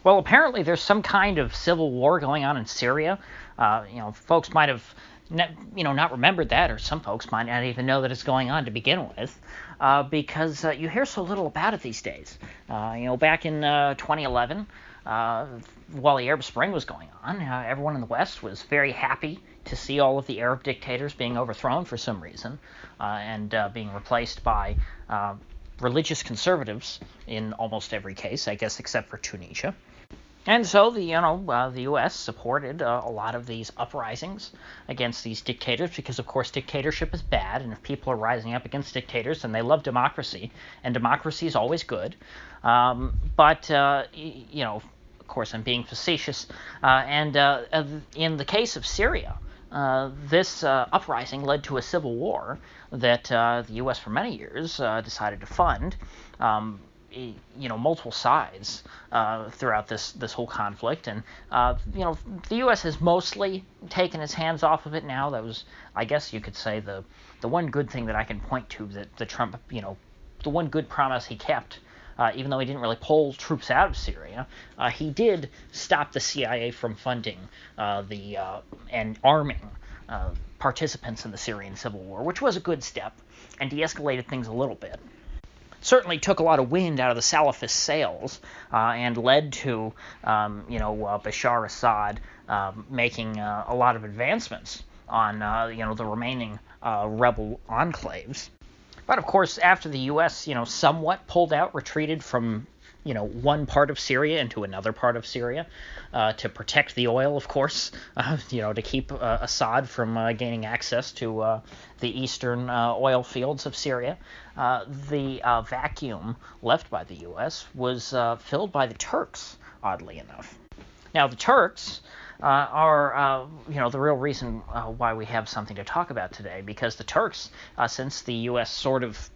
Well, apparently there's some kind of civil war going on in Syria. Folks might have, not remembered that, or some folks might not even know that it's going on to begin with, because you hear so little about it these days. Back in 2011, while the Arab Spring was going on, everyone in the West was very happy to see all of the Arab dictators being overthrown for some reason, and being replaced by religious conservatives in almost every case, I guess, except for Tunisia. And so the U.S. supported a lot of these uprisings against these dictators because, of course, dictatorship is bad, and if people are rising up against dictators, then they love democracy, and democracy is always good. But of course, I'm being facetious. And in the case of Syria, this uprising led to a civil war that the U.S. for many years decided to fund. Multiple sides throughout this whole conflict, and the U.S. has mostly taken its hands off of it now. That was, I guess you could say, the one good thing that I can point to, that the Trump, the one good promise he kept. Even though he didn't really pull troops out of Syria, he did stop the CIA from funding and arming participants in the Syrian civil war, which was a good step, and de-escalated things a little bit. Certainly took a lot of wind out of the Salafist sails, and led to Bashar Assad making a lot of advancements on the remaining rebel enclaves. But of course, after the U.S. Somewhat pulled out, retreated from one part of Syria into another part of Syria to protect the oil, of course, to keep Assad from gaining access to the eastern oil fields of Syria. The vacuum left by the U.S. was filled by the Turks, oddly enough. Now, the Turks are the real reason why we have something to talk about today, because the Turks, since the U.S. sort of,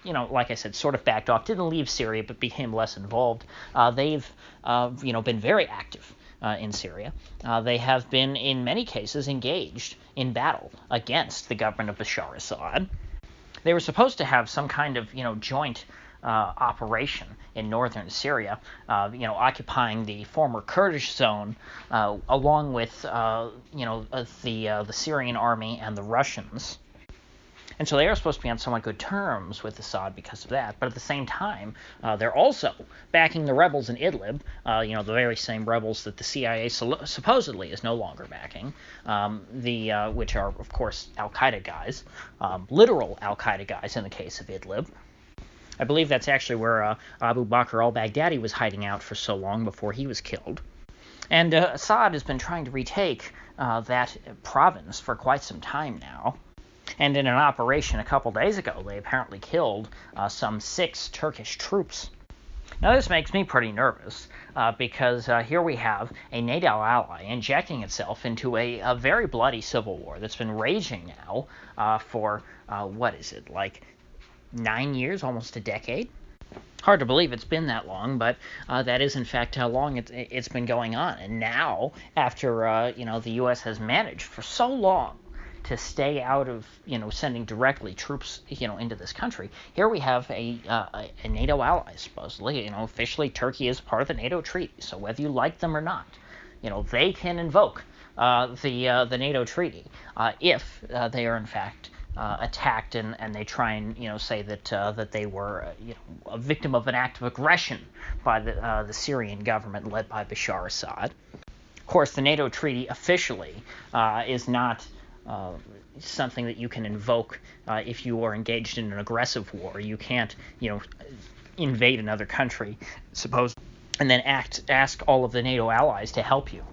like I said, sort of backed off, didn't leave Syria, but became less involved. They've, been very active in Syria. They have been, in many cases, engaged in battle against the government of Bashar Assad. They were supposed to have some kind of, joint operation in northern Syria, occupying the former Kurdish zone, along with, the Syrian army and the Russians. And so they are supposed to be on somewhat good terms with Assad because of that. But at the same time, they're also backing the rebels in Idlib, the very same rebels that the CIA supposedly is no longer backing, which are, of course, al-Qaeda guys, literal al-Qaeda guys in the case of Idlib. I believe that's actually where Abu Bakr al-Baghdadi was hiding out for so long before he was killed. And Assad has been trying to retake that province for quite some time now. And in an operation a couple days ago, they apparently killed some 6 Turkish troops. Now, this makes me pretty nervous, because here we have a NATO ally injecting itself into a very bloody civil war that's been raging now for, 9 years, almost a decade? Hard to believe it's been that long, but that is, in fact, how long it's been going on. And now, after, the U.S. has managed for so long to stay out of, sending directly troops, into this country, here we have a NATO ally, supposedly. Officially, Turkey is part of the NATO treaty, so whether you like them or not, they can invoke the NATO treaty if they are, in fact, attacked and they try and say that they were a victim of an act of aggression by the Syrian government led by Bashar Assad. Of course, the NATO treaty officially is not something that you can invoke if you are engaged in an aggressive war. You can't invade another country, suppose, and then ask all of the NATO allies to help you.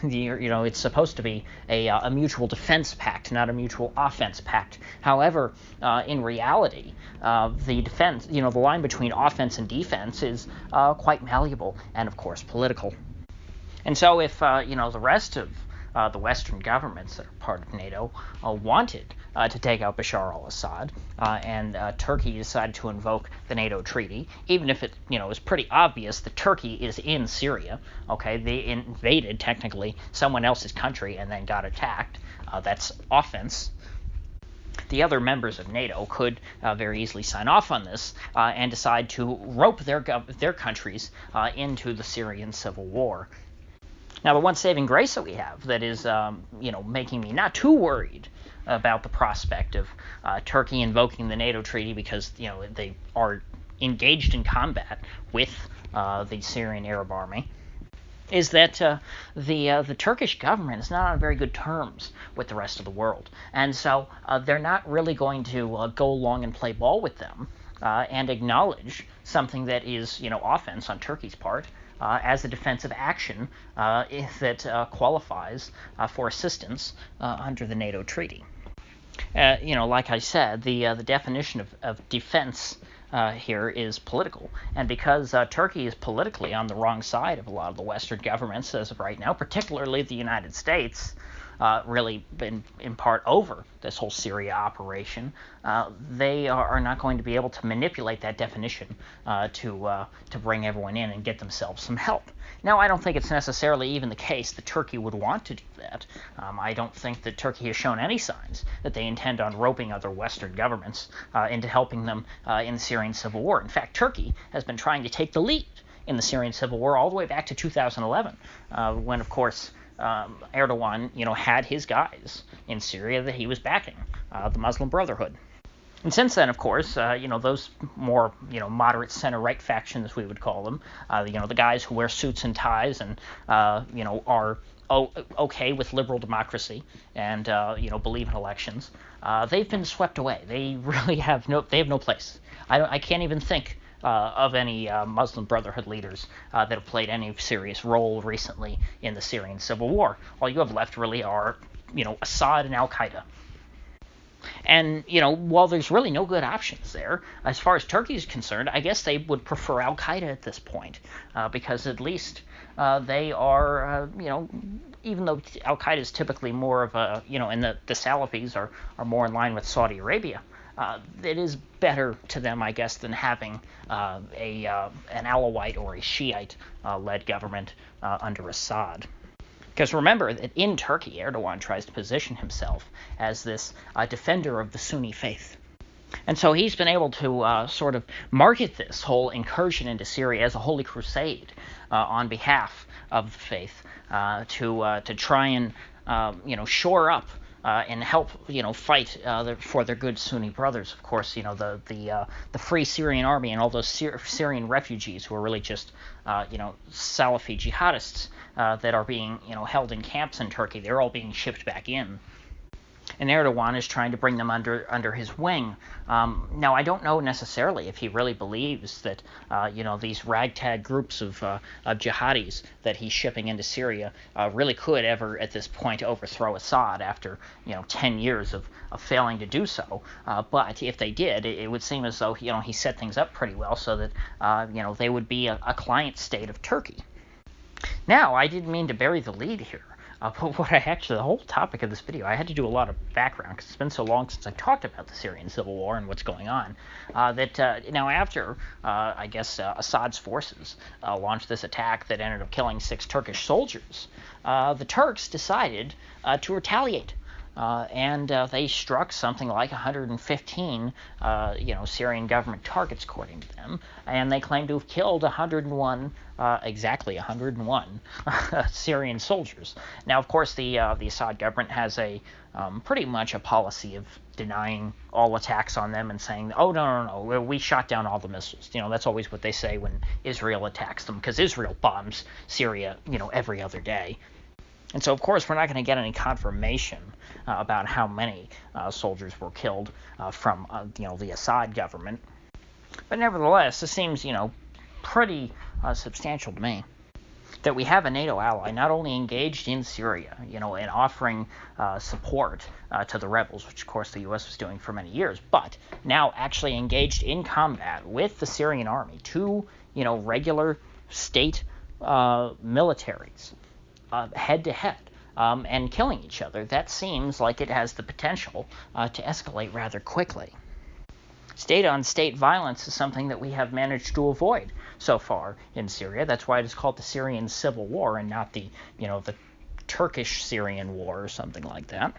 It's supposed to be a mutual defense pact, not a mutual offense pact. However, in reality, the defense, the line between offense and defense is quite malleable and, of course, political. And so if, the rest of the Western governments that are part of NATO wanted to take out Bashar al-Assad, and Turkey decided to invoke the NATO treaty, even if it is pretty obvious that Turkey is in Syria. Okay, they invaded technically someone else's country and then got attacked. That's offense. The other members of NATO could very easily sign off on this and decide to rope their countries into the Syrian civil war. Now, the one saving grace that we have that is, making me not too worried about the prospect of Turkey invoking the NATO treaty because, they are engaged in combat with the Syrian Arab army, is that the Turkish government is not on very good terms with the rest of the world. And so they're not really going to go along and play ball with them and acknowledge something that is, offense on Turkey's part, as a defensive action that qualifies for assistance under the NATO treaty. Like I said, the definition of defense here is political, and because Turkey is politically on the wrong side of a lot of the Western governments as of right now, particularly the United States, really been in part over this whole Syria operation, they are not going to be able to manipulate that definition to bring everyone in and get themselves some help. Now, I don't think it's necessarily even the case that Turkey would want to do that. I don't think that Turkey has shown any signs that they intend on roping other Western governments into helping them in the Syrian civil war. In fact, Turkey has been trying to take the lead in the Syrian civil war all the way back to 2011, when, of course, Erdogan, had his guys in Syria that he was backing, the Muslim Brotherhood. And since then, of course, those more, moderate center-right factions, we would call them, the guys who wear suits and ties and, are okay with liberal democracy and, believe in elections, they've been swept away. They really have no place. I can't even think of any Muslim Brotherhood leaders that have played any serious role recently in the Syrian civil war. All you have left really are, Assad and Al-Qaeda. And, while there's really no good options there, as far as Turkey is concerned, I guess they would prefer Al-Qaeda at this point, because at least they are, even though Al-Qaeda is typically more of a, and the Salafis are more in line with Saudi Arabia, it is better to them, I guess, than having an Alawite or a Shiite-led government under Assad. Because remember that in Turkey, Erdogan tries to position himself as this defender of the Sunni faith. And so he's been able to sort of market this whole incursion into Syria as a holy crusade on behalf of the faith to try and, shore up and help, fight for their good Sunni brothers. Of course, the Free Syrian Army and all those Syrian refugees who are really just, Salafi jihadists that are being, held in camps in Turkey. They're all being shipped back in. And Erdogan is trying to bring them under his wing. Now, I don't know necessarily if he really believes that, these ragtag groups of jihadis that he's shipping into Syria really could ever, at this point, overthrow Assad after, 10 years of failing to do so. But if they did, it would seem as though, he set things up pretty well so that, they would be a client state of Turkey. Now, I didn't mean to bury the lead here. But the whole topic of this video, I had to do a lot of background because it's been so long since I talked about the Syrian civil war and what's going on, now after, Assad's forces launched this attack that ended up killing 6 Turkish soldiers, the Turks decided to retaliate. And they struck something like 115, Syrian government targets, according to them, and they claim to have killed 101, exactly 101 Syrian soldiers. Now, of course, the Assad government has pretty much a policy of denying all attacks on them and saying, oh, no, we shot down all the missiles. That's always what they say when Israel attacks them, because Israel bombs Syria, every other day. And so, of course, we're not going to get any confirmation about how many soldiers were killed from, the Assad government. But nevertheless, this seems, pretty substantial to me that we have a NATO ally not only engaged in Syria, and offering support to the rebels, which, of course, the U.S. was doing for many years, but now actually engaged in combat with the Syrian army, 2, regular state militaries. Head-to-head, and killing each other. That seems like it has the potential to escalate rather quickly. State-on-state violence is something that we have managed to avoid so far in Syria. That's why it is called the Syrian Civil War and not the Turkish-Syrian War or something like that.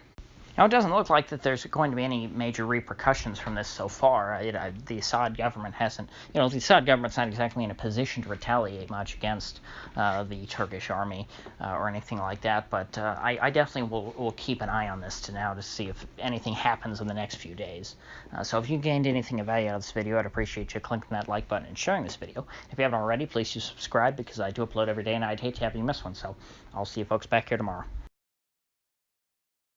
Now, it doesn't look like that there's going to be any major repercussions from this so far. The Assad government hasn't, the Assad government's not exactly in a position to retaliate much against the Turkish army or anything like that. But I definitely will keep an eye on this to see if anything happens in the next few days. So if you gained anything of value out of this video, I'd appreciate you clicking that like button and sharing this video. If you haven't already, please do subscribe because I do upload every day, and I'd hate to have you miss one. So I'll see you folks back here tomorrow.